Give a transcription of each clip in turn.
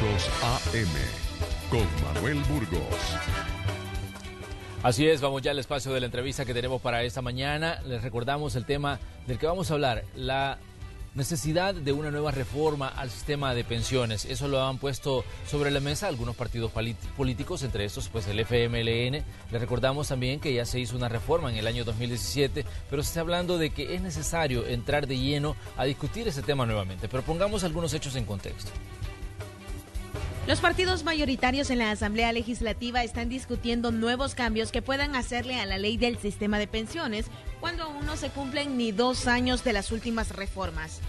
Hechos AM con Manuel Burgos. Así es, vamos ya al espacio de la entrevista que tenemos para esta mañana. Les recordamos el tema del que vamos a hablar, la necesidad de una nueva reforma al sistema de pensiones. Eso lo han puesto sobre la mesa algunos partidos políticos, entre estos pues el FMLN. Les recordamos también que ya se hizo una reforma en el año 2017, pero se está hablando de que es necesario entrar de lleno a discutir ese tema nuevamente. Pero pongamos algunos hechos en contexto. Los partidos mayoritarios en la Asamblea Legislativa están discutiendo nuevos cambios que puedan hacerle a la ley del sistema de pensiones cuando aún no se cumplen ni 2 años de las últimas reformas.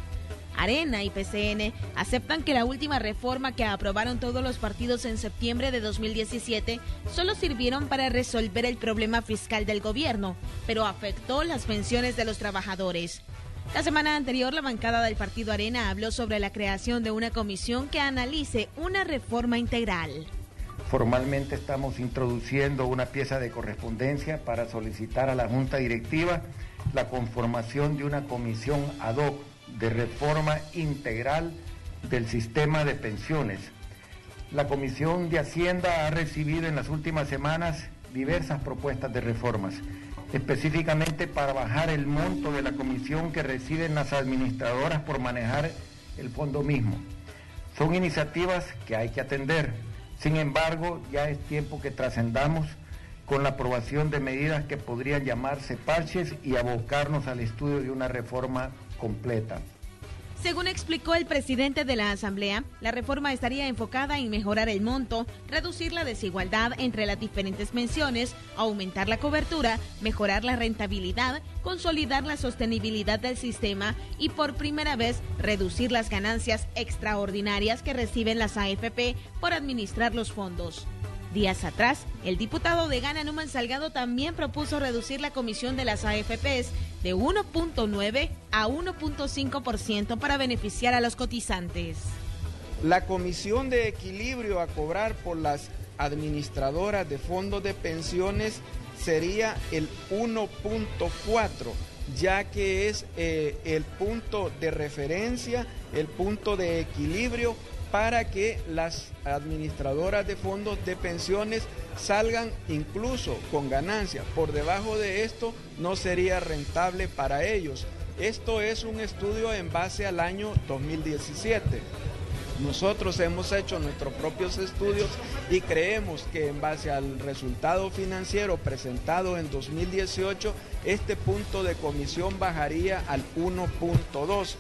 Arena y PCN aceptan que la última reforma que aprobaron todos los partidos en septiembre de 2017 solo sirvieron para resolver el problema fiscal del gobierno, pero afectó las pensiones de los trabajadores. La semana anterior, la bancada del partido Arena habló sobre la creación de una comisión que analice una reforma integral. Formalmente estamos introduciendo una pieza de correspondencia para solicitar a la Junta Directiva la conformación de una comisión ad hoc de reforma integral del sistema de pensiones. La Comisión de Hacienda ha recibido en las últimas semanas diversas propuestas de reformas, específicamente para bajar el monto de la comisión que reciben las administradoras por manejar el fondo mismo. Son iniciativas que hay que atender. Sin embargo, ya es tiempo que trascendamos con la aprobación de medidas que podrían llamarse parches y abocarnos al estudio de una reforma completa. Según explicó el presidente de la Asamblea, la reforma estaría enfocada en mejorar el monto, reducir la desigualdad entre las diferentes pensiones, aumentar la cobertura, mejorar la rentabilidad, consolidar la sostenibilidad del sistema y por primera vez reducir las ganancias extraordinarias que reciben las AFP por administrar los fondos. Días atrás, el diputado de Gana Numan Salgado también propuso reducir la comisión de las AFPs de 1.9 a 1.5% para beneficiar a los cotizantes. La comisión de equilibrio a cobrar por las administradoras de fondos de pensiones sería el 1.4, ya que es el punto de referencia, el punto de equilibrio para que las administradoras de fondos de pensiones salgan incluso con ganancia. Por debajo de esto no sería rentable para ellos. Esto es un estudio en base al año 2017. Nosotros hemos hecho nuestros propios estudios y creemos que en base al resultado financiero presentado en 2018, este punto de comisión bajaría al 1.2.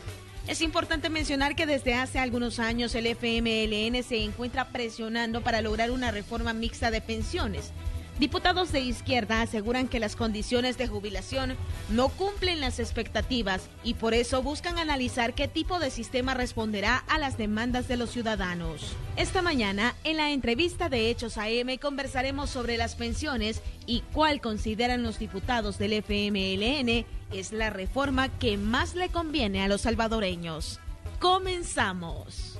Es importante mencionar que desde hace algunos años el FMLN se encuentra presionando para lograr una reforma mixta de pensiones. Diputados de izquierda aseguran que las condiciones de jubilación no cumplen las expectativas y por eso buscan analizar qué tipo de sistema responderá a las demandas de los ciudadanos. Esta mañana, en la entrevista de Hechos AM, conversaremos sobre las pensiones y cuál consideran los diputados del FMLN es la reforma que más le conviene a los salvadoreños. ¡Comenzamos!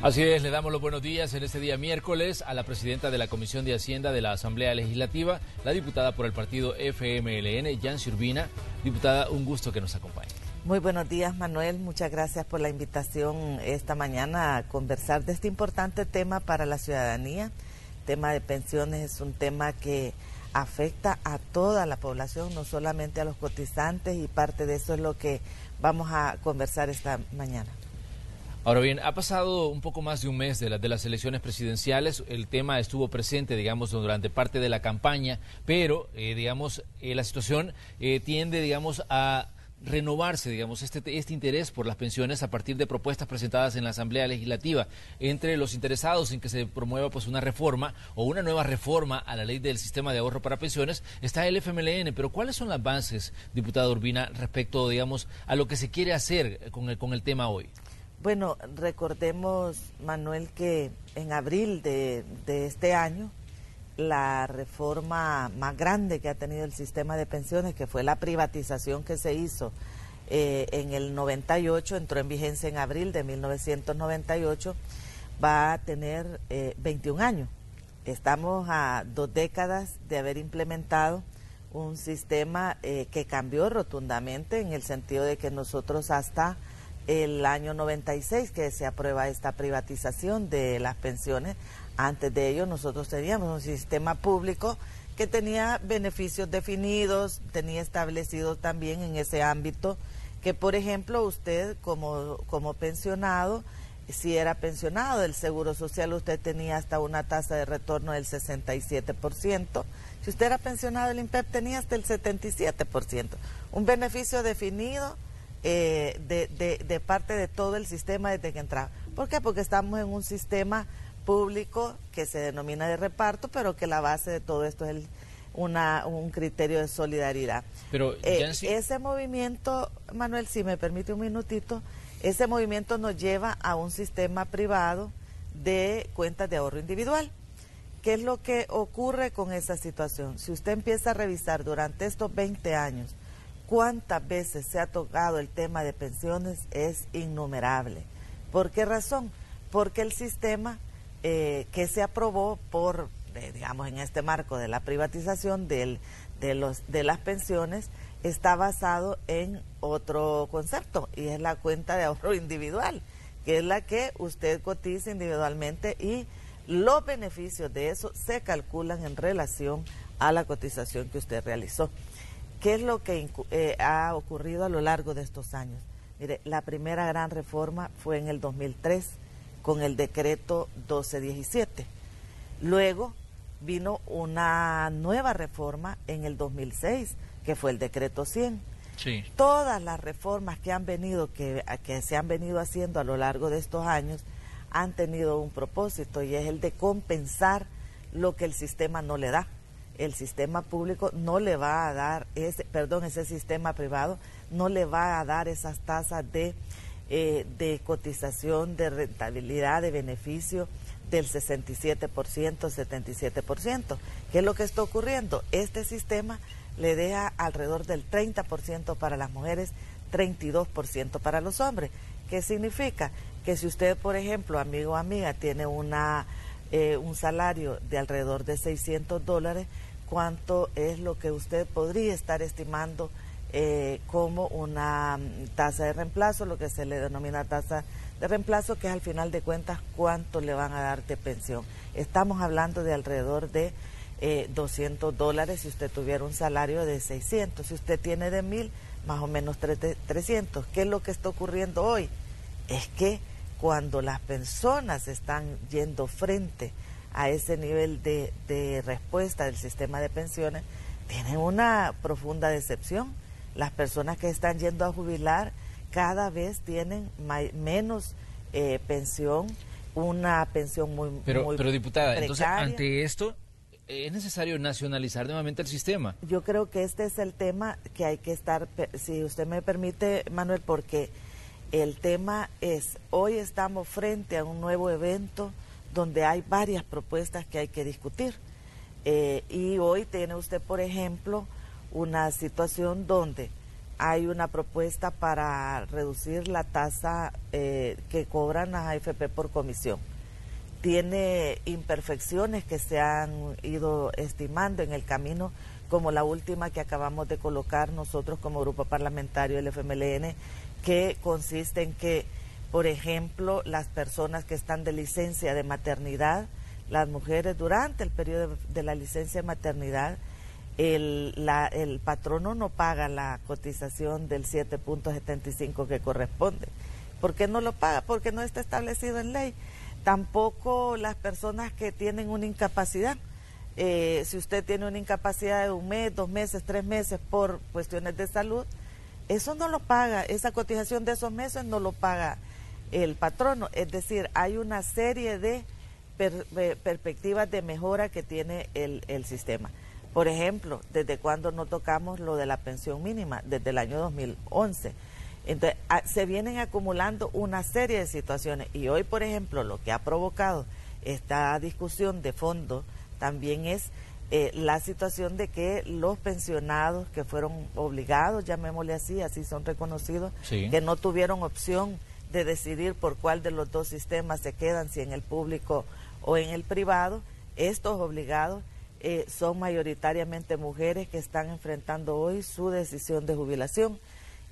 Así es, le damos los buenos días en este día miércoles a la presidenta de la Comisión de Hacienda de la Asamblea Legislativa, la diputada por el partido FMLN, Yancy Urbina. Diputada, un gusto que nos acompañe. Muy buenos días, Manuel. Muchas gracias por la invitación esta mañana a conversar de este importante tema para la ciudadanía. El tema de pensiones es un tema que afecta a toda la población, no solamente a los cotizantes, y parte de eso es lo que vamos a conversar esta mañana. Ahora bien, ha pasado un poco más de un mes de las elecciones presidenciales. El tema estuvo presente, digamos, durante parte de la campaña, pero, la situación tiende, a renovarse, este interés por las pensiones a partir de propuestas presentadas en la Asamblea Legislativa. Entre los interesados en que se promueva pues una reforma o una nueva reforma a la ley del sistema de ahorro para pensiones está el FMLN. Pero ¿cuáles son las bases, diputada Urbina, respecto, a lo que se quiere hacer con el tema hoy? Bueno, recordemos, Manuel, que en abril de este año, la reforma más grande que ha tenido el sistema de pensiones, que fue la privatización que se hizo en el 98, entró en vigencia en abril de 1998, va a tener 21 años. Estamos a 2 décadas de haber implementado un sistema que cambió rotundamente en el sentido de que nosotros hasta el año 96 que se aprueba esta privatización de las pensiones. Antes de ello nosotros teníamos un sistema público que tenía beneficios definidos, tenía establecidos también en ese ámbito que, por ejemplo, usted como pensionado, si era pensionado del Seguro Social, usted tenía hasta una tasa de retorno del 67%. Si usted era pensionado del INPEP, tenía hasta el 77%. Un beneficio definido de parte de todo el sistema desde que entraba. ¿Por qué? Porque estamos en un sistema público que se denomina de reparto, pero que la base de todo esto es un criterio de solidaridad. Pero ese movimiento, Manuel, si me permite un minutito, ese movimiento nos lleva a un sistema privado de cuentas de ahorro individual. ¿Qué es lo que ocurre con esa situación? Si usted empieza a revisar durante estos 20 años cuántas veces se ha tocado el tema de pensiones, es innumerable. ¿Por qué razón? Porque el sistema que se aprobó digamos, en este marco de la privatización de las pensiones, está basado en otro concepto, y es la cuenta de ahorro individual, que es la que usted cotiza individualmente y los beneficios de eso se calculan en relación a la cotización que usted realizó. ¿Qué es lo que ha ocurrido a lo largo de estos años? Mire, la primera gran reforma fue en el 2003 con el decreto 1217. Luego vino una nueva reforma en el 2006, que fue el decreto 100. Sí. Todas las reformas que se han venido haciendo a lo largo de estos años han tenido un propósito, y es el de compensar lo que el sistema no le da. El sistema público no le va a dar, ese sistema privado no le va a dar esas tasas de cotización, de rentabilidad, de beneficio del 67%, 77%. ¿Qué es lo que está ocurriendo? Este sistema le deja alrededor del 30% para las mujeres, 32% para los hombres. ¿Qué significa? Que si usted, por ejemplo, amigo o amiga, tiene un salario de alrededor de $600, ¿cuánto es lo que usted podría estar estimando como una tasa de reemplazo, lo que se le denomina tasa de reemplazo, que es al final de cuentas cuánto le van a dar de pensión? Estamos hablando de alrededor de $200 si usted tuviera un salario de 600, si usted tiene de 1,000, más o menos 300. ¿Qué es lo que está ocurriendo hoy? Es que cuando las personas están yendo frente a ese nivel de respuesta del sistema de pensiones, tienen una profunda decepción. Las personas que están yendo a jubilar cada vez tienen menos pensión, una pensión muy pero diputada, precaria. Entonces, ante esto, ¿es necesario nacionalizar nuevamente el sistema? Yo creo que este es el tema que hay que estar, si usted me permite, Manuel, porque el tema es, hoy estamos frente a un nuevo evento donde hay varias propuestas que hay que discutir. Y hoy tiene usted, por ejemplo, una situación donde hay una propuesta para reducir la tasa que cobran las AFP por comisión. Tiene imperfecciones que se han ido estimando en el camino, como la última que acabamos de colocar nosotros como grupo parlamentario del FMLN, que consiste en que, por ejemplo, las personas que están de licencia de maternidad, las mujeres durante el periodo de la licencia de maternidad, el patrono no paga la cotización del 7.75 que corresponde. ¿Por qué no lo paga? Porque no está establecido en ley. Tampoco las personas que tienen una incapacidad. Si usted tiene una incapacidad de 1 mes, 2 meses, 3 meses por cuestiones de salud, eso no lo paga, esa cotización de esos meses no lo paga el patrono. Es decir, hay una serie de perspectivas de mejora que tiene el sistema. Por ejemplo, ¿desde cuándo no tocamos lo de la pensión mínima? Desde el año 2011. Entonces, se vienen acumulando una serie de situaciones, y hoy, por ejemplo, lo que ha provocado esta discusión de fondo también es la situación de que los pensionados que fueron obligados, llamémosle así son reconocidos, sí, que no tuvieron opción de decidir por cuál de los dos sistemas se quedan, si en el público o en el privado, estos obligados son mayoritariamente mujeres que están enfrentando hoy su decisión de jubilación.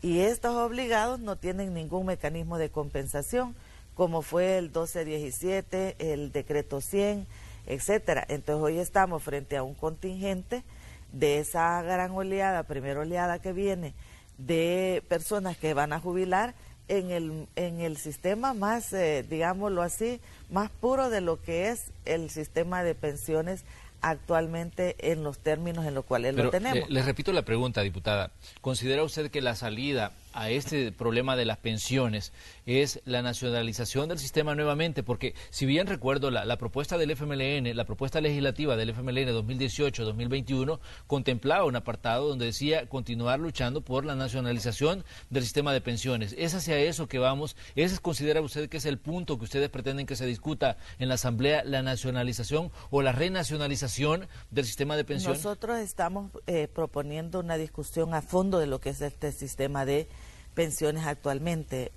Y estos obligados no tienen ningún mecanismo de compensación, como fue el 1217, el decreto 100, etcétera. Entonces hoy estamos frente a un contingente de esa gran oleada, primera oleada que viene, de personas que van a jubilar en el sistema más, digámoslo así, más puro de lo que es el sistema de pensiones actualmente en los términos en los cuales lo tenemos. Le repito la pregunta, diputada. ¿Considera usted que la salida a este problema de las pensiones es la nacionalización del sistema nuevamente? Porque si bien recuerdo la propuesta del FMLN, la propuesta legislativa del FMLN 2018-2021 contemplaba un apartado donde decía continuar luchando por la nacionalización del sistema de pensiones. ¿Es hacia eso que vamos? ¿Ese considera usted que es el punto que ustedes pretenden que se discuta en la Asamblea, la nacionalización o la renacionalización del sistema de pensiones? Nosotros estamos proponiendo una discusión a fondo de lo que es este sistema de pensiones actualmente,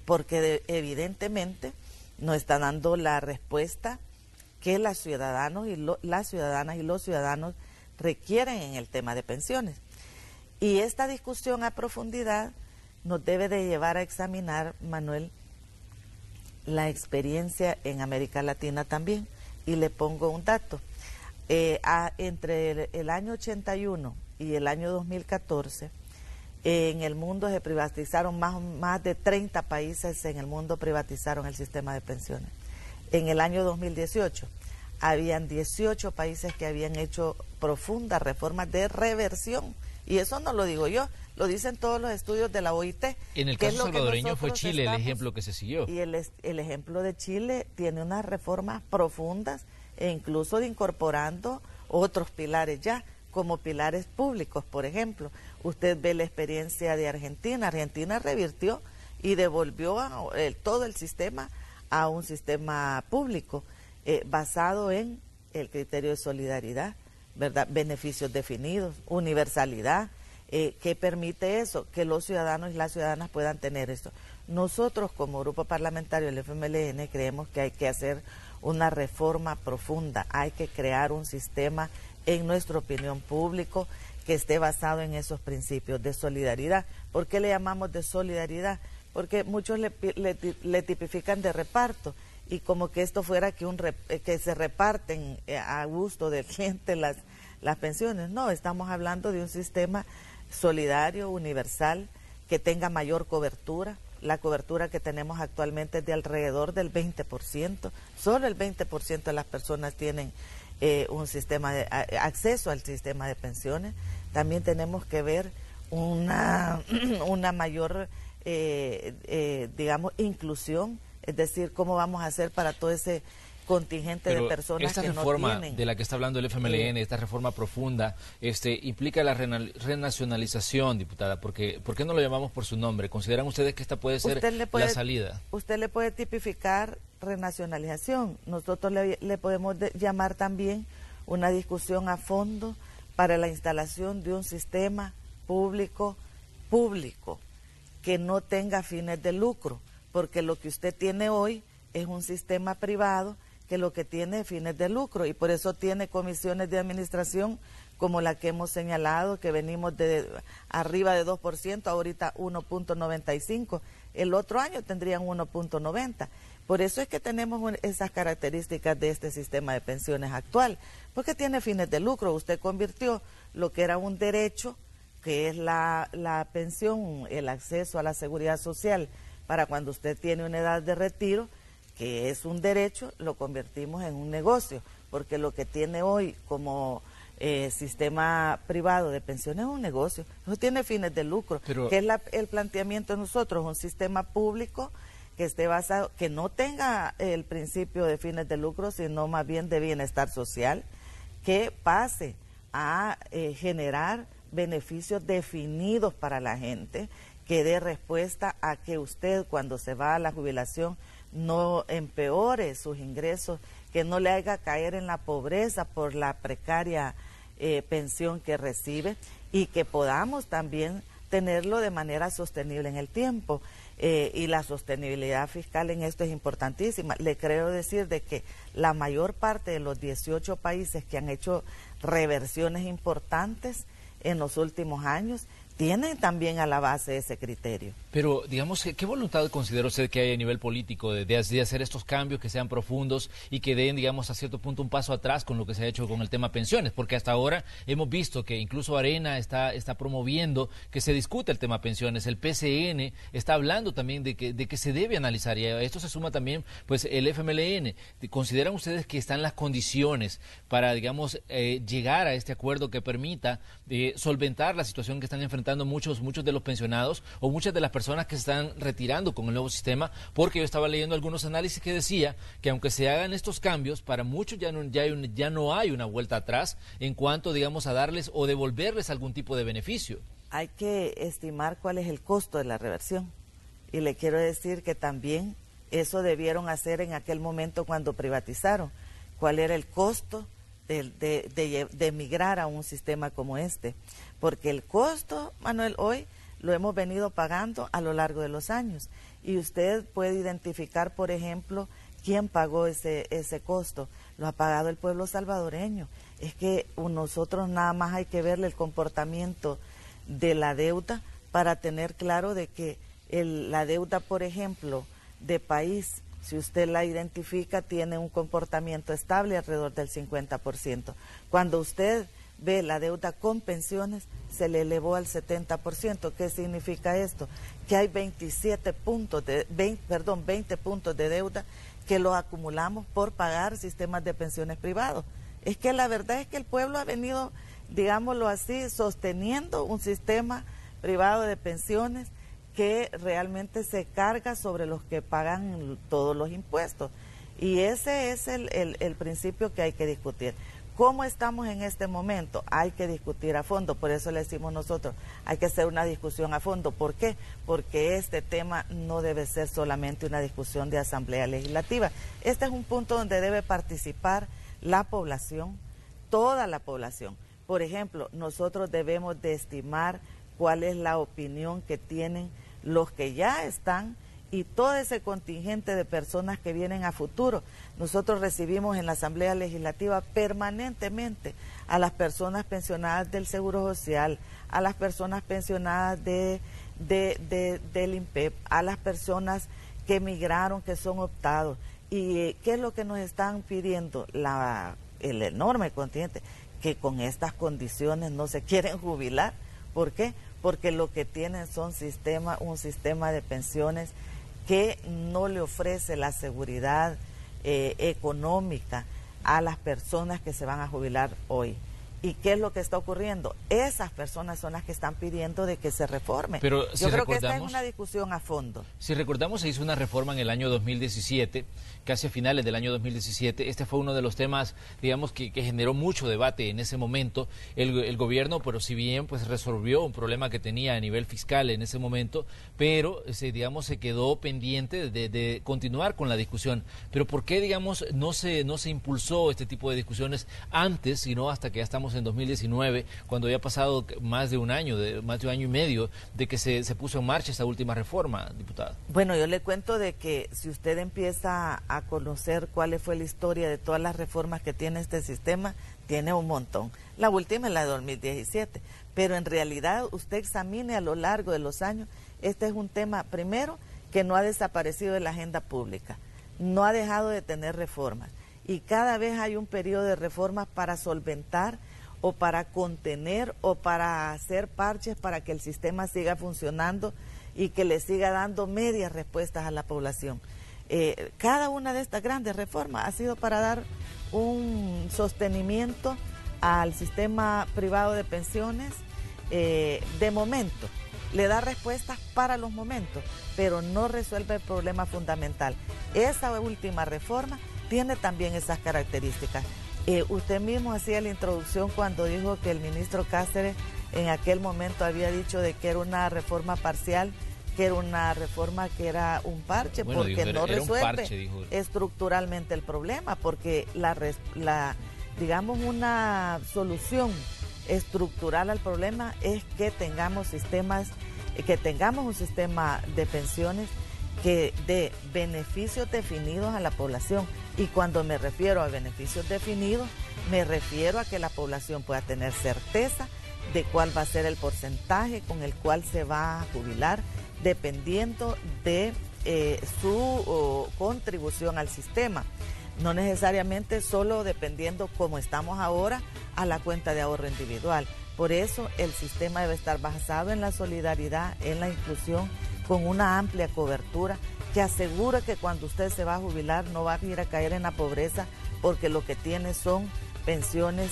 porque evidentemente no está dando la respuesta que las ciudadanos y las ciudadanas y los ciudadanos requieren en el tema de pensiones. Y esta discusión a profundidad nos debe de llevar a examinar, Manuel, la experiencia en América Latina también. Y le pongo un dato. Entre el año 81 y el año 2014, en el mundo se privatizaron más de 30 países en el mundo privatizaron el sistema de pensiones. En el año 2018 habían 18 países que habían hecho profundas reformas de reversión. Y eso no lo digo yo, lo dicen todos los estudios de la OIT. En el caso salvadoreño fue Chile el ejemplo que se siguió. Y el ejemplo de Chile tiene unas reformas profundas e incluso de incorporando otros pilares ya, como pilares públicos, por ejemplo. Usted ve la experiencia de Argentina. Argentina revirtió y devolvió todo el sistema a un sistema público basado en el criterio de solidaridad, ¿verdad? Beneficios definidos, universalidad. ¿Qué permite eso? Que los ciudadanos y las ciudadanas puedan tener esto. Nosotros como grupo parlamentario del FMLN creemos que hay que hacer una reforma profunda, hay que crear un sistema, en nuestra opinión, público que esté basado en esos principios de solidaridad. ¿Por qué le llamamos de solidaridad? Porque muchos le tipifican de reparto y como que esto fuera que se reparten a gusto del cliente las pensiones. No, estamos hablando de un sistema solidario, universal, que tenga mayor cobertura. La cobertura que tenemos actualmente es de alrededor del 20%. Solo el 20% de las personas tienen un sistema de acceso al sistema de pensiones. También tenemos que ver una mayor, digamos, inclusión, es decir, cómo vamos a hacer para todo ese contingente de personas que no tienen. Esta reforma de la que está hablando el FMLN, esta reforma profunda, implica la renacionalización, diputada, porque ¿por qué no lo llamamos por su nombre? ¿Consideran ustedes que esta puede ser la salida? Usted le puede tipificar renacionalización. Nosotros le podemos llamar también una discusión a fondo para la instalación de un sistema público que no tenga fines de lucro, porque lo que usted tiene hoy es un sistema privado que lo que tiene fines de lucro y por eso tiene comisiones de administración como la que hemos señalado, que venimos de arriba de 2%, ahorita 1.95%, el otro año tendrían 1.90%. Por eso es que tenemos esas características de este sistema de pensiones actual, porque tiene fines de lucro. Usted convirtió lo que era un derecho, que es la pensión, el acceso a la seguridad social, para cuando usted tiene una edad de retiro, que es un derecho, lo convertimos en un negocio, porque lo que tiene hoy como sistema privado de pensiones es un negocio, no tiene fines de lucro. Que es el planteamiento de nosotros, un sistema público que esté basado, que no tenga el principio de fines de lucro, sino más bien de bienestar social, que pase a generar beneficios definidos para la gente, que dé respuesta a que usted cuando se va a la jubilación no empeore sus ingresos, que no le haga caer en la pobreza por la precaria pensión que recibe y que podamos también tenerlo de manera sostenible en el tiempo. Y la sostenibilidad fiscal en esto es importantísima. Le creo decir de que la mayor parte de los 18 países que han hecho reversiones importantes en los últimos años tienen también a la base ese criterio. Pero, digamos, ¿qué voluntad considera usted que hay a nivel político de hacer estos cambios que sean profundos y que den, digamos, a cierto punto un paso atrás con lo que se ha hecho con el tema pensiones? Porque hasta ahora hemos visto que incluso Arena está promoviendo que se discute el tema pensiones. El PCN está hablando también de que se debe analizar, y a esto se suma también pues el FMLN. ¿Consideran ustedes que están las condiciones para, digamos, llegar a este acuerdo que permita solventar la situación que están enfrentando muchos de los pensionados o muchas de las personas que se están retirando con el nuevo sistema? Porque yo estaba leyendo algunos análisis que decía que aunque se hagan estos cambios, para muchos ya no hay una vuelta atrás en cuanto, digamos, a darles o devolverles algún tipo de beneficio. Hay que estimar cuál es el costo de la reversión. Y le quiero decir que también eso debieron hacer en aquel momento cuando privatizaron. ¿Cuál era el costo de migrar a un sistema como este? Porque el costo, Manuel, hoy lo hemos venido pagando a lo largo de los años. Y usted puede identificar, por ejemplo, quién pagó ese costo. Lo ha pagado el pueblo salvadoreño. Es que nosotros nada más hay que verle el comportamiento de la deuda para tener claro de que la deuda, por ejemplo, de país, si usted la identifica, tiene un comportamiento estable alrededor del 50%. Cuando usted ve la deuda con pensiones, se le elevó al 70%. ¿Qué significa esto? Que hay 20 puntos de deuda que los acumulamos por pagar sistemas de pensiones privados. Es que la verdad es que el pueblo ha venido, digámoslo así, sosteniendo un sistema privado de pensiones que realmente se carga sobre los que pagan todos los impuestos. Y ese es el principio que hay que discutir. ¿Cómo estamos en este momento? Hay que discutir a fondo, por eso le decimos nosotros, hay que hacer una discusión a fondo. ¿Por qué? Porque este tema no debe ser solamente una discusión de Asamblea Legislativa. Este es un punto donde debe participar la población, toda la población. Por ejemplo, nosotros debemos de estimar cuál es la opinión que tienen los que ya están y todo ese contingente de personas que vienen a futuro. Nosotros recibimos en la Asamblea Legislativa permanentemente a las personas pensionadas del Seguro Social, a las personas pensionadas del INPEP, a las personas que emigraron, que son optados. ¿Y qué es lo que nos están pidiendo? El enorme contingente, que con estas condiciones no se quieren jubilar. ¿Por qué? Porque lo que tienen son un sistema de pensiones que no le ofrece la seguridad económica a las personas que se van a jubilar hoy. ¿Y qué es lo que está ocurriendo? Esas personas son las que están pidiendo de que se reforme. Pero si yo creo que esta es una discusión a fondo. Si recordamos, se hizo una reforma en el año 2017, casi a finales del año 2017. Este fue uno de los temas, digamos, que generó mucho debate en ese momento. El gobierno, pero si bien pues resolvió un problema que tenía a nivel fiscal en ese momento, pero digamos se quedó pendiente de continuar con la discusión. Pero ¿por qué, digamos, no se impulsó este tipo de discusiones antes, sino hasta que ya estamos en 2019, cuando ya ha pasado más de un año y medio de que se puso en marcha esta última reforma, diputada? Bueno, yo le cuento de que si usted empieza a conocer cuál fue la historia de todas las reformas que tiene este sistema, tiene un montón. La última es la de 2017, pero en realidad usted examine a lo largo de los años, este es un tema, primero, que no ha desaparecido de la agenda pública, no ha dejado de tener reformas, y cada vez hay un periodo de reformas para solventar o para contener o para hacer parches para que el sistema siga funcionando y que le siga dando medias respuestas a la población. Cada una de estas grandes reformas ha sido para dar un sostenimiento al sistema privado de pensiones de momento. Le da respuestas para los momentos, pero no resuelve el problema fundamental. Esa última reforma tiene también esas características. Usted mismo hacía la introducción cuando dijo que el ministro Cáceres en aquel momento había dicho de que era una reforma parcial, que era una reforma que era un parche, bueno, porque no resuelve estructuralmente el problema, porque digamos una solución estructural al problema es que tengamos un sistema de pensiones que dé beneficios definidos a la población. Y cuando me refiero a beneficios definidos, me refiero a que la población pueda tener certeza de cuál va a ser el porcentaje con el cual se va a jubilar, dependiendo de su contribución al sistema. No necesariamente solo dependiendo, como estamos ahora, a la cuenta de ahorro individual. Por eso el sistema debe estar basado en la solidaridad, en la inclusión, con una amplia cobertura que asegura que cuando usted se va a jubilar no va a ir a caer en la pobreza, porque lo que tiene son pensiones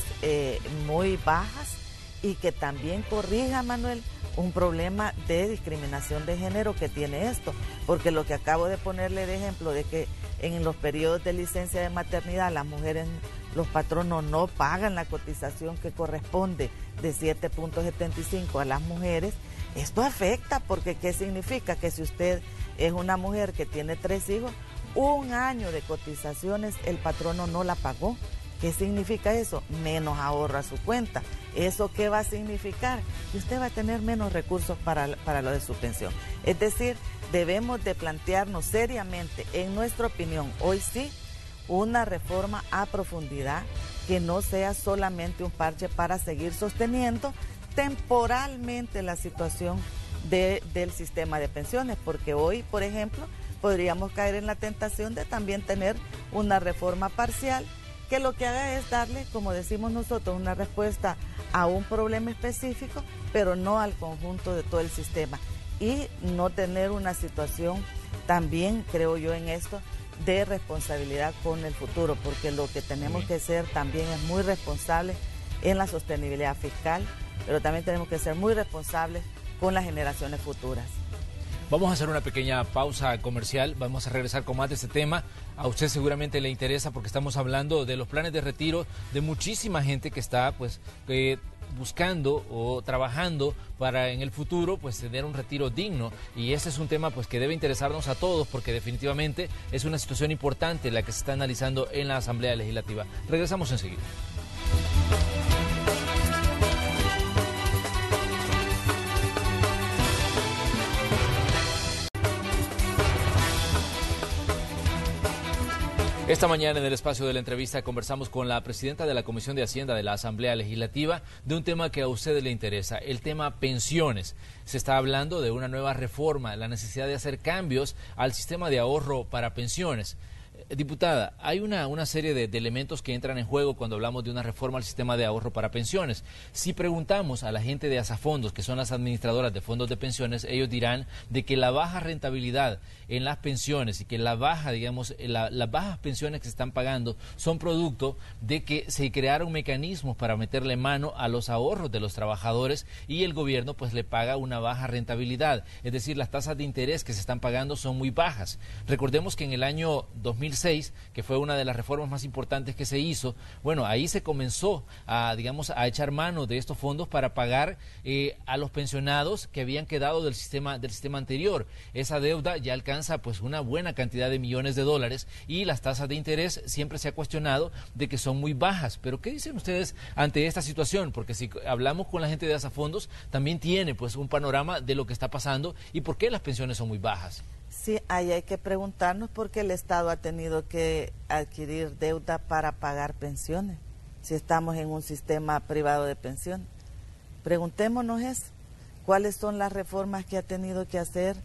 muy bajas, y que también corrija, Manuel, un problema de discriminación de género que tiene esto, porque lo que acabo de ponerle de ejemplo de que en los periodos de licencia de maternidad las mujeres, los patronos no pagan la cotización que corresponde de 7.75 a las mujeres, esto afecta, porque ¿qué significa? Que si usted es una mujer que tiene 3 hijos, 1 año de cotizaciones el patrono no la pagó. ¿Qué significa eso? Menos ahorro a su cuenta. ¿Eso qué va a significar? Que usted va a tener menos recursos para lo de su pensión. Es decir, debemos de plantearnos seriamente, en nuestra opinión, hoy sí, una reforma a profundidad que no sea solamente un parche para seguir sosteniendo temporalmente la situación del sistema de pensiones, porque hoy, por ejemplo, podríamos caer en la tentación de también tener una reforma parcial que lo que haga es darle, como decimos nosotros, una respuesta a un problema específico, pero no al conjunto de todo el sistema. Y no tener una situación también, creo yo, en esto, de responsabilidad con el futuro, porque lo que tenemos que ser también es muy responsables en la sostenibilidad fiscal, pero también tenemos que ser muy responsables con las generaciones futuras. Vamos a hacer una pequeña pausa comercial, vamos a regresar con más de este tema. A usted seguramente le interesa porque estamos hablando de los planes de retiro de muchísima gente que está buscando o trabajando para en el futuro tener un retiro digno, y ese es un tema que debe interesarnos a todos, porque definitivamente es una situación importante la que se está analizando en la Asamblea Legislativa. Regresamos enseguida. Esta mañana en el espacio de la entrevista conversamos con la presidenta de la Comisión de Hacienda de la Asamblea Legislativa de un tema que a usted le interesa, el tema pensiones. Se está hablando de una nueva reforma, la necesidad de hacer cambios al sistema de ahorro para pensiones. Diputada, hay una serie de elementos que entran en juego cuando hablamos de una reforma al sistema de ahorro para pensiones. Si preguntamos a la gente de Asafondos, que son las administradoras de fondos de pensiones, ellos dirán de que la baja rentabilidad en las pensiones y que las bajas pensiones que se están pagando son producto de que se crearon mecanismos para meterle mano a los ahorros de los trabajadores, y el gobierno le paga una baja rentabilidad. Es decir, las tasas de interés que se están pagando son muy bajas. Recordemos que en el año 2006, que fue una de las reformas más importantes que se hizo, ahí se comenzó a echar mano de estos fondos para pagar a los pensionados que habían quedado del sistema anterior. Esa deuda ya alcanza una buena cantidad de millones de dólares, y las tasas de interés siempre se ha cuestionado de que son muy bajas. Pero ¿qué dicen ustedes ante esta situación? Porque si hablamos con la gente de Asafondos, también tiene un panorama de lo que está pasando y por qué las pensiones son muy bajas. Sí, ahí hay que preguntarnos por qué el Estado ha tenido que adquirir deuda para pagar pensiones, si estamos en un sistema privado de pensión. Preguntémonos eso, cuáles son las reformas que ha tenido que hacer,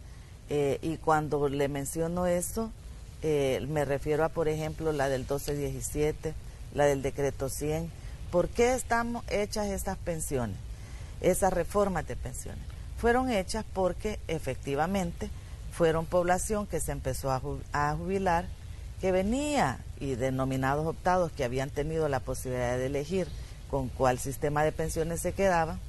y cuando le menciono eso, me refiero a, por ejemplo, la del 1217, la del decreto 100. ¿Por qué están hechas esas pensiones, esas reformas de pensiones? Fueron hechas porque efectivamente fueron población que se empezó a jubilar, que venía, y denominados optados que habían tenido la posibilidad de elegir con cuál sistema de pensiones se quedaban,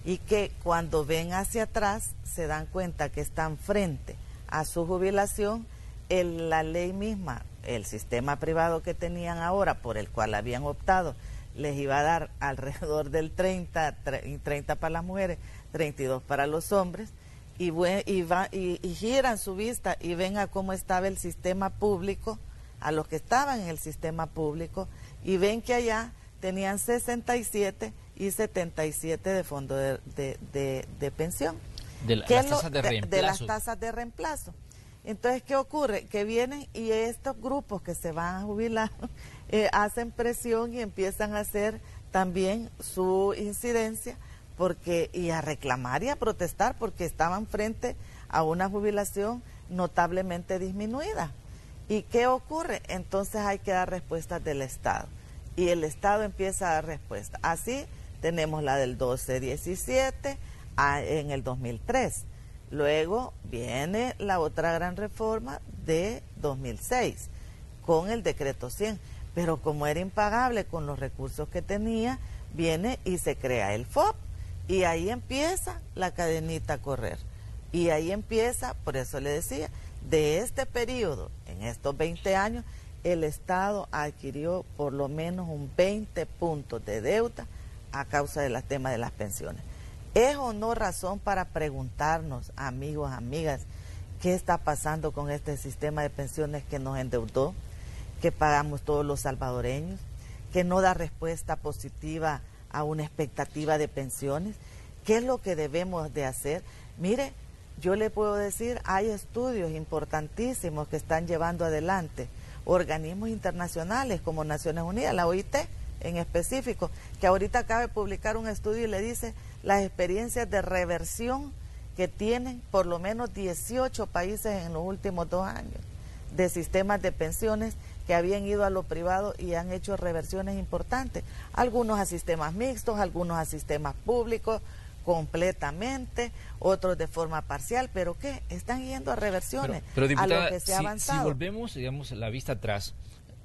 y que cuando ven hacia atrás se dan cuenta que están frente a su jubilación, la ley misma, el sistema privado que tenían ahora, por el cual habían optado, les iba a dar alrededor del 30 para las mujeres, 32 para los hombres, y giran su vista y ven a cómo estaba el sistema público, a los que estaban en el sistema público, y ven que allá tenían 67 y 77 de fondo de pensión. De las tasas de reemplazo. De las tasas de reemplazo. Entonces, ¿qué ocurre? Que vienen y estos grupos que se van a jubilar hacen presión y empiezan a hacer también su incidencia, y a reclamar y a protestar porque estaban frente a una jubilación notablemente disminuida. ¿Y qué ocurre? Entonces hay que dar respuestas del Estado. Y el Estado empieza a dar respuesta. Así tenemos la del 12-17 en el 2003. Luego viene la otra gran reforma de 2006 con el decreto 100. Pero como era impagable con los recursos que tenía, viene y se crea el FOP. Y ahí empieza la cadenita a correr. Y ahí empieza, por eso le decía, de este periodo, en estos 20 años, el Estado adquirió por lo menos un 20 puntos de deuda a causa del tema de las pensiones. ¿Es o no razón para preguntarnos, amigos, amigas, qué está pasando con este sistema de pensiones que nos endeudó, que pagamos todos los salvadoreños, que no da respuesta positiva a una expectativa de pensiones? ¿Qué es lo que debemos de hacer? Mire, yo le puedo decir, hay estudios importantísimos que están llevando adelante organismos internacionales como Naciones Unidas, la OIT en específico, que ahorita acaba de publicar un estudio y le dice las experiencias de reversión que tienen por lo menos 18 países en los últimos 2 años de sistemas de pensiones que habían ido a lo privado y han hecho reversiones importantes, algunos a sistemas mixtos, algunos a sistemas públicos completamente, otros de forma parcial, pero ¿qué? Están yendo a reversiones, pero diputada, a lo que se ha avanzado. Si volvemos, digamos, la vista atrás,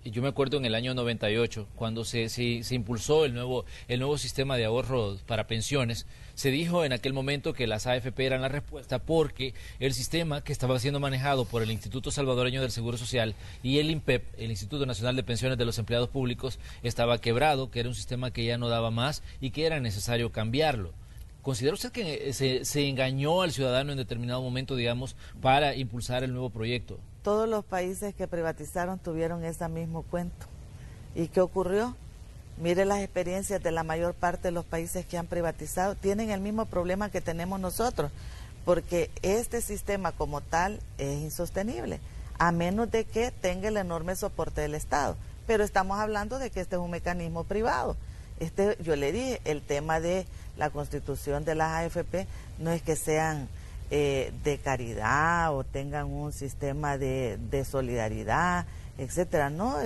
yo me acuerdo en el año 98, cuando se impulsó el nuevo sistema de ahorro para pensiones, se dijo en aquel momento que las AFP eran la respuesta porque el sistema que estaba siendo manejado por el Instituto Salvadoreño del Seguro Social y el INPEP, el Instituto Nacional de Pensiones de los Empleados Públicos, estaba quebrado, que era un sistema que ya no daba más y que era necesario cambiarlo. ¿Considera usted que se engañó al ciudadano en determinado momento, digamos, para impulsar el nuevo proyecto? Todos los países que privatizaron tuvieron ese mismo cuento. ¿Y qué ocurrió? Mire las experiencias de la mayor parte de los países que han privatizado. Tienen el mismo problema que tenemos nosotros, porque este sistema como tal es insostenible, a menos de que tenga el enorme soporte del Estado. Pero estamos hablando de que este es un mecanismo privado. Yo le dije, el tema de la constitución de las AFP no es que sean de caridad o tengan un sistema de solidaridad, etcétera. No,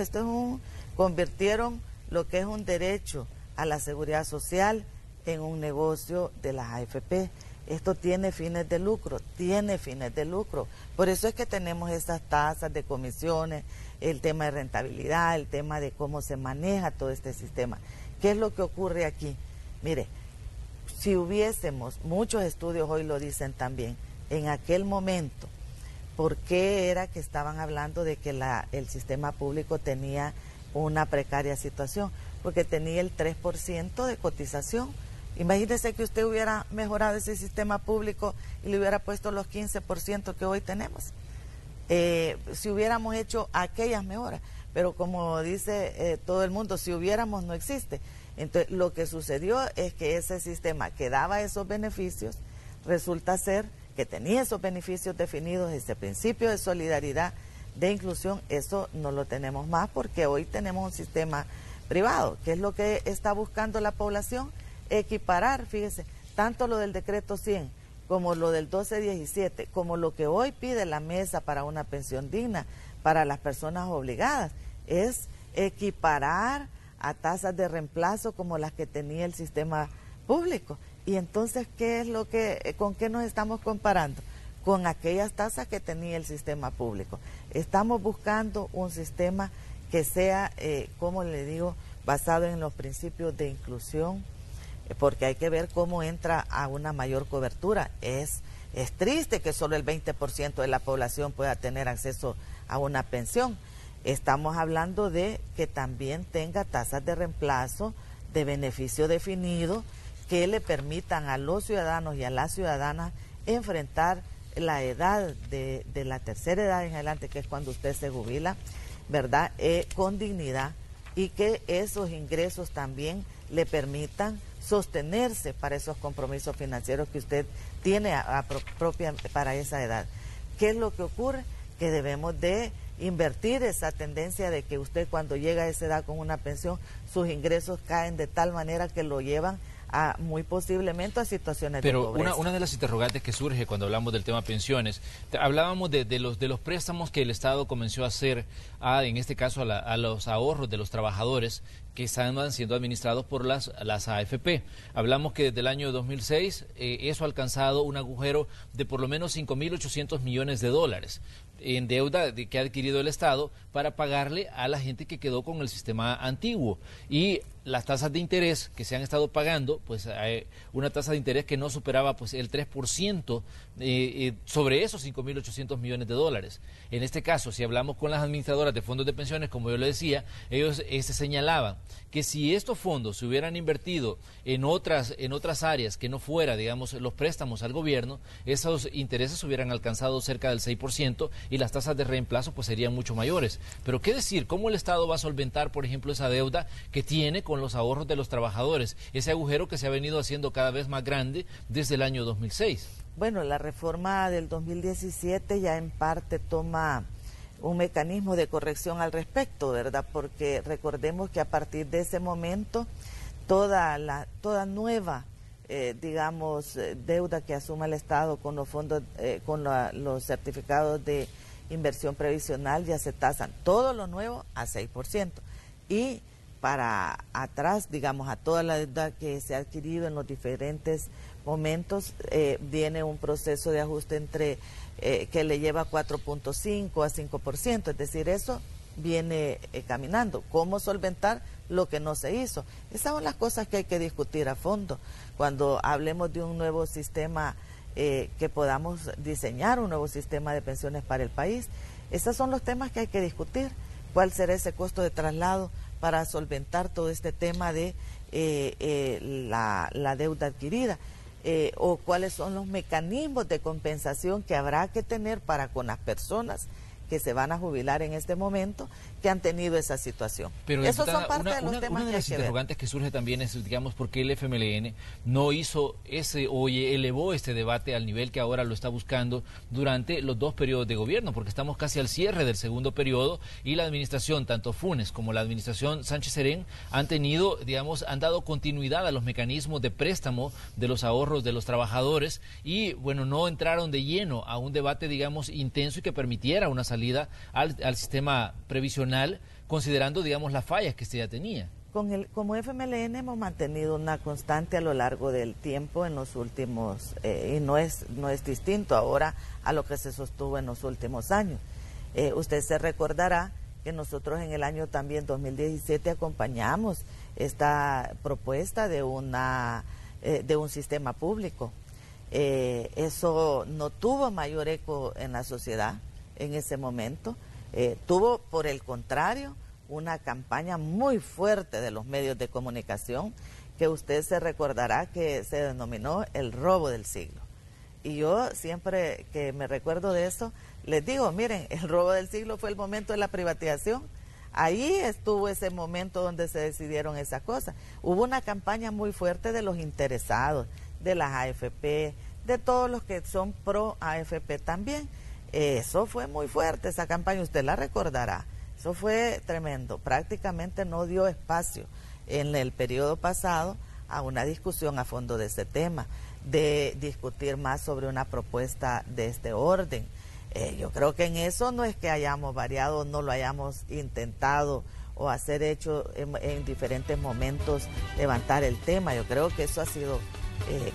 convirtieron lo que es un derecho a la seguridad social en un negocio de las AFP. Esto tiene fines de lucro, Por eso es que tenemos esas tasas de comisiones, el tema de rentabilidad, el tema de cómo se maneja todo este sistema. ¿Qué es lo que ocurre aquí? Mire, si hubiésemos, muchos estudios hoy lo dicen también, en aquel momento, ¿por qué era que estaban hablando de que el sistema público tenía una precaria situación? Porque tenía el 3% de cotización. Imagínese que usted hubiera mejorado ese sistema público y le hubiera puesto los 15% que hoy tenemos. Si hubiéramos hecho aquellas mejoras, pero como dice todo el mundo, si hubiéramos no existe. Entonces lo que sucedió es que ese sistema que daba esos beneficios, resulta ser que tenía esos beneficios definidos, ese principio de solidaridad, de inclusión, eso no lo tenemos más porque hoy tenemos un sistema privado. ¿Qué es lo que está buscando la población? Equiparar, fíjese, tanto lo del decreto 100 como lo del 1217, como lo que hoy pide la mesa para una pensión digna para las personas obligadas, es equiparar a tasas de reemplazo como las que tenía el sistema público. Y entonces, ¿con qué nos estamos comparando? Con aquellas tasas que tenía el sistema público. Estamos buscando un sistema que sea, como le digo, basado en los principios de inclusión, porque hay que ver cómo entra a una mayor cobertura. Es triste que solo el 20% de la población pueda tener acceso a una pensión. Estamos hablando de que también tenga tasas de reemplazo, de beneficio definido, que le permitan a los ciudadanos y a las ciudadanas enfrentar la edad de la tercera edad en adelante, que es cuando usted se jubila, ¿verdad? Con dignidad, y que esos ingresos también le permitan sostenerse para esos compromisos financieros que usted tiene propia para esa edad. ¿Qué es lo que ocurre? Que debemos de invertir esa tendencia de que usted cuando llega a esa edad con una pensión, sus ingresos caen de tal manera que lo llevan muy posiblemente a situaciones Pero de pobreza. Pero una de las interrogantes que surge cuando hablamos del tema pensiones, hablábamos de los préstamos que el Estado comenzó a hacer, en este caso a los ahorros de los trabajadores que estaban siendo administrados por las AFP. Hablamos que desde el año 2006 eso ha alcanzado un agujero de por lo menos 5.800 millones de dólares en deuda que ha adquirido el Estado para pagarle a la gente que quedó con el sistema antiguo. Y las tasas de interés que se han estado pagando, pues una tasa de interés que no superaba pues el 3% sobre esos 5.800 millones de dólares. En este caso, si hablamos con las administradoras de fondos de pensiones, como yo le decía, ellos señalaban que si estos fondos se hubieran invertido en otras áreas que no fuera, digamos, los préstamos al gobierno, esos intereses hubieran alcanzado cerca del 6% y las tasas de reemplazo pues serían mucho mayores. Pero qué decir, ¿cómo el Estado va a solventar, por ejemplo, esa deuda que tiene con los ahorros de los trabajadores? Ese agujero que se ha venido haciendo cada vez más grande desde el año 2006. Bueno, la reforma del 2017 ya en parte toma un mecanismo de corrección al respecto, ¿verdad? Porque recordemos que a partir de ese momento toda nueva digamos, deuda que asuma el Estado con los fondos, los certificados de inversión previsional ya se tasan todo lo nuevo a 6%. Y para atrás, digamos, a toda la deuda que se ha adquirido en los diferentes momentos, viene un proceso de ajuste que le lleva 4.5 a 5%, es decir, eso viene caminando. ¿Cómo solventar lo que no se hizo? Esas son las cosas que hay que discutir a fondo. Cuando hablemos de un nuevo sistema, que podamos diseñar un nuevo sistema de pensiones para el país, esos son los temas que hay que discutir. ¿Cuál será ese costo de traslado para solventar todo este tema de la deuda adquirida? O cuáles son los mecanismos de compensación que habrá que tener para con las personas que se van a jubilar en este momento, que han tenido esa situación. Pero esos son parte de los temas una de que las hay que ver. interrogantes que surge también es, digamos, por qué el FMLN no hizo elevó este debate al nivel que ahora lo está buscando durante los dos periodos de gobierno, porque estamos casi al cierre del segundo periodo y la administración, tanto Funes como la administración Sánchez Serén, han tenido, digamos, han dado continuidad a los mecanismos de préstamo de los ahorros de los trabajadores y, bueno, no entraron de lleno a un debate, digamos, intenso y que permitiera una salida al sistema previsional, considerando, digamos, las fallas que se ya tenía. Como FMLN hemos mantenido una constante a lo largo del tiempo en los últimos, y no es distinto ahora a lo que se sostuvo en los últimos años. Usted se recordará que nosotros en el año también 2017 acompañamos esta propuesta de un sistema público. Eso no tuvo mayor eco en la sociedad en ese momento, tuvo por el contrario una campaña muy fuerte de los medios de comunicación que usted se recordará que se denominó el robo del siglo. Y yo siempre que me recuerdo de eso, les digo, miren, el robo del siglo fue el momento de la privatización. Ahí estuvo ese momento donde se decidieron esas cosas. Hubo una campaña muy fuerte de los interesados, de las AFP, de todos los que son pro AFP también. Eso fue muy fuerte, esa campaña, usted la recordará. Eso fue tremendo. Prácticamente no dio espacio en el periodo pasado a una discusión a fondo de ese tema, de discutir más sobre una propuesta de este orden. Yo creo que en eso no es que hayamos variado, no lo hayamos intentado o hacer hecho en diferentes momentos levantar el tema. Yo creo que eso ha sido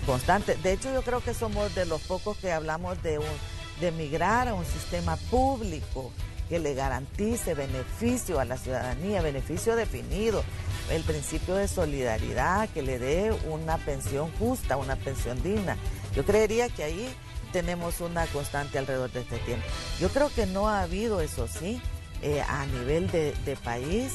constante. De hecho, yo creo que somos de los pocos que hablamos de migrar a un sistema público que le garantice beneficio a la ciudadanía, beneficio definido, el principio de solidaridad, que le dé una pensión justa, una pensión digna. Yo creería que ahí tenemos una constante alrededor de este tiempo. Yo creo que no ha habido, eso sí, a nivel de país,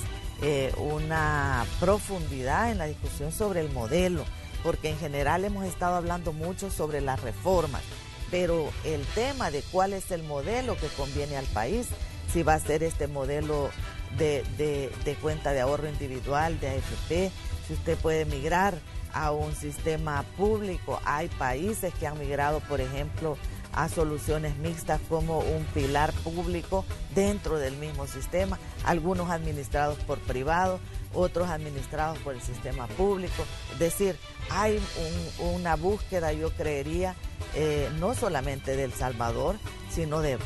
una profundidad en la discusión sobre el modelo, porque en general hemos estado hablando mucho sobre las reformas, pero el tema de cuál es el modelo que conviene al país, si va a ser este modelo de cuenta de ahorro individual, de AFP, si usted puede migrar a un sistema público. Hay países que han migrado, por ejemplo, a soluciones mixtas como un pilar público dentro del mismo sistema, algunos administrados por privados, otros administrados por el sistema público. Es decir, hay una búsqueda, yo creería, no solamente de El Salvador, sino de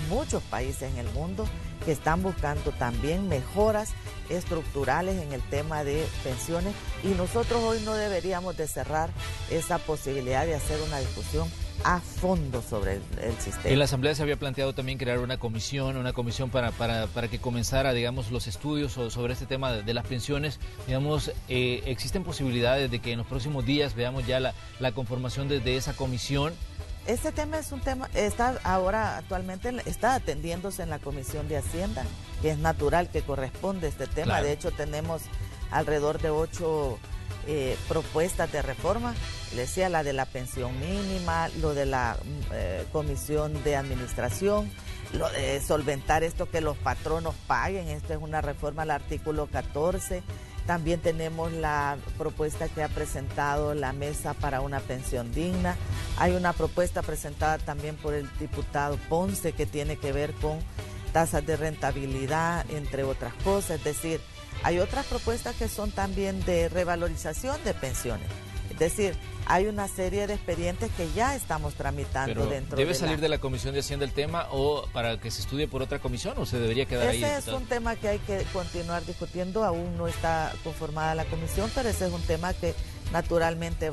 muchos países en el mundo que están buscando también mejoras estructurales en el tema de pensiones, y nosotros hoy no deberíamos de cerrar esa posibilidad de hacer una discusión a fondo sobre el sistema. En la Asamblea se había planteado también crear una comisión para que comenzara, digamos, los estudios sobre este tema de las pensiones. Digamos, ¿existen posibilidades de que en los próximos días veamos ya la conformación de esa comisión? Este tema es un tema, actualmente está atendiéndose en la Comisión de Hacienda, que es natural que corresponde este tema. Claro. De hecho, tenemos alrededor de 8 propuestas de reforma. Le decía, la de la pensión mínima, lo de la comisión de administración, lo de solventar esto que los patronos paguen. Esto es una reforma al artículo 14. También tenemos la propuesta que ha presentado la Mesa para una Pensión Digna. Hay una propuesta presentada también por el diputado Ponce que tiene que ver con tasas de rentabilidad, entre otras cosas. Es decir, hay otras propuestas que son también de revalorización de pensiones. Es decir, hay una serie de expedientes que ya estamos tramitando. Pero dentro ¿debe salir de la Comisión de Hacienda el tema o para que se estudie por otra comisión o se debería quedar ahí? Ese es un tema que hay que continuar discutiendo. Aún no está conformada la comisión, pero ese es un tema que naturalmente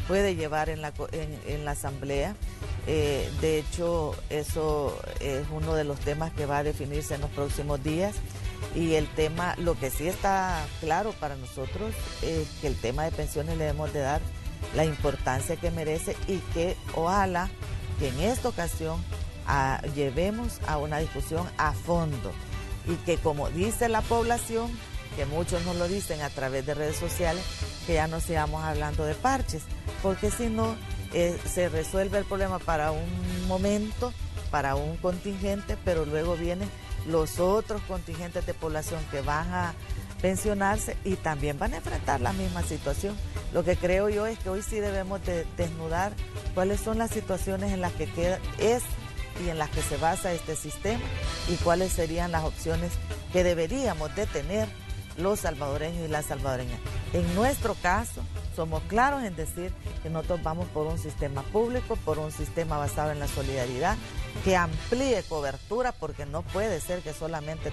puede llevar en la Asamblea. De hecho, eso es uno de los temas que va a definirse en los próximos días. Y el tema, lo que sí está claro para nosotros es que el tema de pensiones le debemos de dar la importancia que merece y que ojalá que en esta ocasión llevemos a una discusión a fondo y que, como dice la población, que muchos nos lo dicen a través de redes sociales, que ya no sigamos hablando de parches, porque si no se resuelve el problema para un momento, para un contingente, pero luego vienen los otros contingentes de población que van a pensionarse y también van a enfrentar la misma situación. Lo que creo yo es que hoy sí debemos de desnudar cuáles son las situaciones en las que y en las que se basa este sistema y cuáles serían las opciones que deberíamos de tener los salvadoreños y las salvadoreñas. En nuestro caso, somos claros en decir que nosotros vamos por un sistema público, por un sistema basado en la solidaridad, que amplíe cobertura, porque no puede ser que solamente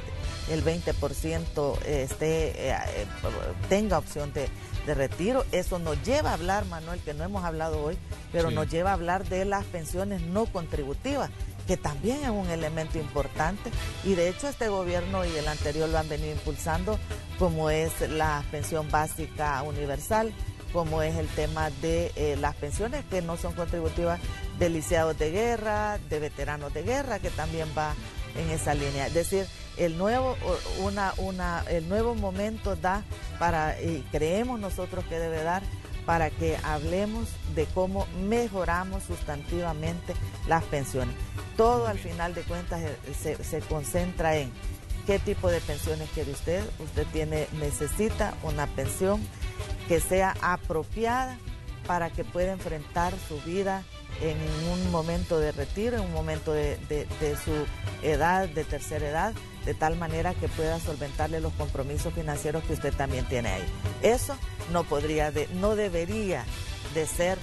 el 20% tenga opción de retiro. Eso nos lleva a hablar, Manuel, que no hemos hablado hoy, pero sí, nos lleva a hablar de las pensiones no contributivas, que también es un elemento importante, y de hecho este gobierno y el anterior lo han venido impulsando, como es la pensión básica universal, como es el tema de las pensiones que no son contributivas de lisiados de guerra, de veteranos de guerra, que también va en esa línea. Es decir, el nuevo momento da para, y creemos nosotros que debe dar, para que hablemos de cómo mejoramos sustantivamente las pensiones. Todo al final de cuentas se concentra en qué tipo de pensiones quiere usted. Usted necesita una pensión que sea apropiada para que pueda enfrentar su vida en un momento de retiro, en un momento de su edad, de tercera edad, de tal manera que pueda solventarle los compromisos financieros que usted también tiene ahí. Eso no debería de ser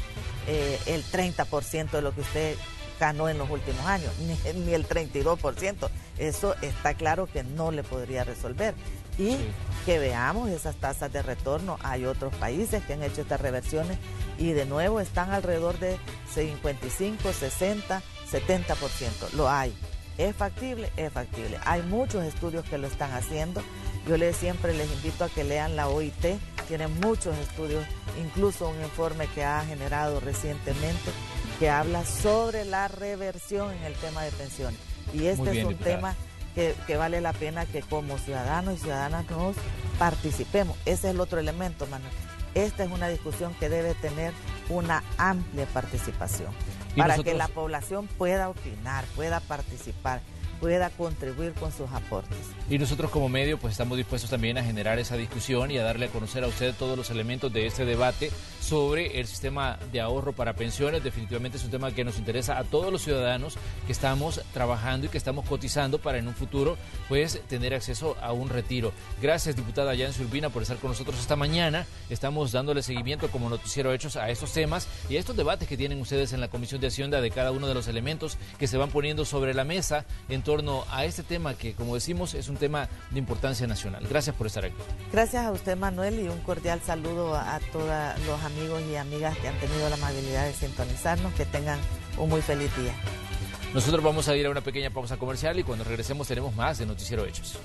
el 30% de lo que usted ganó en los últimos años, ni el 32%. Eso está claro que no le podría resolver. Y sí, que veamos esas tasas de retorno. Hay otros países que han hecho estas reversiones y de nuevo están alrededor de 55, 60, 70%. Lo hay. ¿Es factible? Es factible. Hay muchos estudios que lo están haciendo. Yo siempre les invito a que lean la OIT. Tienen muchos estudios, incluso un informe que ha generado recientemente que habla sobre la reversión en el tema de pensiones. Y este es un tema que vale la pena que como ciudadanos y ciudadanas nos participemos. Ese es el otro elemento, Manuel. Esta es una discusión que debe tener una amplia participación para que la población pueda opinar, pueda participar, pueda contribuir con sus aportes. Y nosotros como medio pues estamos dispuestos también a generar esa discusión y a darle a conocer a usted todos los elementos de este debate sobre el sistema de ahorro para pensiones. Definitivamente es un tema que nos interesa a todos los ciudadanos que estamos trabajando y que estamos cotizando para en un futuro pues tener acceso a un retiro. Gracias, diputada Yancy Urbina, por estar con nosotros esta mañana. Estamos dándole seguimiento como Noticiero Hechos a estos temas y a estos debates que tienen ustedes en la Comisión de Hacienda de cada uno de los elementos que se van poniendo sobre la mesa en torno a este tema que, como decimos, es un tema de importancia nacional. Gracias por estar aquí. Gracias a usted, Manuel, y un cordial saludo a todos los amigos y amigas que han tenido la amabilidad de sintonizarnos. Que tengan un muy feliz día. Nosotros vamos a ir a una pequeña pausa comercial y cuando regresemos tenemos más de Noticiero Hechos.